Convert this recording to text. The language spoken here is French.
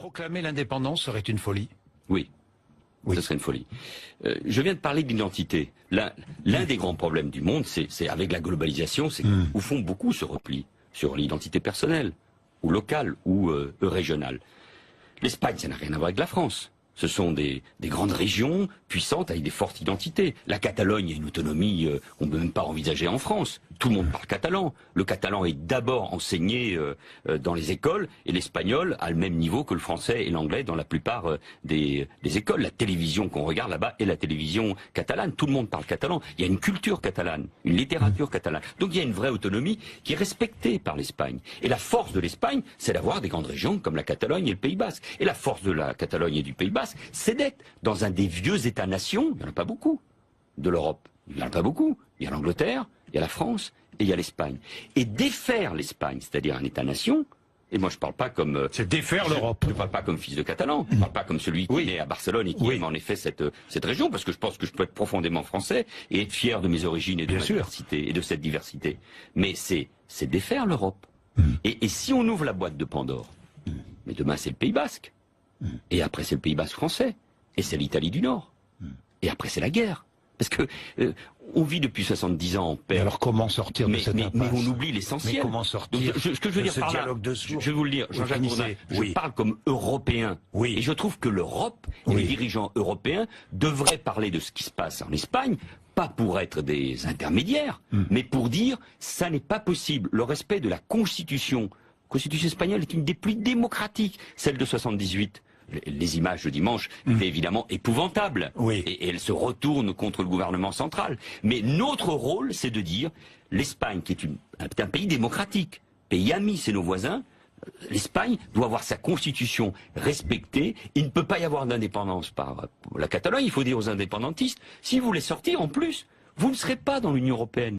Proclamer l'indépendance serait une folie. Oui. Oui. Ce serait une folie. Je viens de parler d'identité. L'un des grands problèmes du monde, c'est avec la globalisation, c'est où font beaucoup se repli sur l'identité personnelle, ou locale, ou régionale. L'Espagne, ça n'a rien à voir avec la France. Ce sont des grandes régions puissantes avec des fortes identités. La Catalogne a une autonomie qu'on ne peut même pas envisager en France. Tout le monde parle catalan. Le catalan est d'abord enseigné dans les écoles et l'espagnol a le même niveau que le français et l'anglais dans la plupart des écoles. La télévision qu'on regarde là-bas est la télévision catalane. Tout le monde parle catalan. Il y a une culture catalane, une littérature catalane. Donc il y a une vraie autonomie qui est respectée par l'Espagne. Et la force de l'Espagne, c'est d'avoir des grandes régions comme la Catalogne et le Pays Basque. Et la force de la Catalogne et du Pays Basque, c'est d'être dans un des vieux États-nations, il n'y en a pas beaucoup, de l'Europe. Il n'y en a pas beaucoup. Il y a l'Angleterre, il y a la France et il y a l'Espagne. Et défaire l'Espagne, c'est-à-dire un État-nation, et moi je ne parle pas comme... c'est défaire l'Europe. Je ne parle pas comme fils de Catalan, je ne parle pas comme celui qui est né à Barcelone et qui aime en effet cette région, parce que je pense que je peux être profondément français et être fier de mes origines et de ma diversité et de cette diversité. Mais c'est défaire l'Europe. Et si on ouvre la boîte de Pandore, mais demain c'est le Pays Basque, et après c'est le Pays Basque français, et c'est l'Italie du Nord, et après c'est la guerre. Parce que on vit depuis 70 ans en paix. Mais alors comment sortir de cette impasse? Mais on oublie l'essentiel. Mais comment sortir ce que je veux dire par là, je vais vous le dire, Jean-Jacques Bourdin, je parle comme Européen. Et je trouve que l'Europe et les dirigeants européens devraient parler de ce qui se passe en Espagne, pas pour être des intermédiaires, mais pour dire ça n'est pas possible. Le respect de la Constitution. La Constitution espagnole est une des plus démocratiques, celle de 78. Les images de dimanche étaient évidemment épouvantables. Et elles se retournent contre le gouvernement central. Mais notre rôle, c'est de dire, l'Espagne, qui est un pays démocratique, pays ami, c'est nos voisins, l'Espagne doit avoir sa constitution respectée. Il ne peut pas y avoir d'indépendance par la Catalogne. Il faut dire aux indépendantistes, si vous voulez sortir, en plus, vous ne serez pas dans l'Union européenne.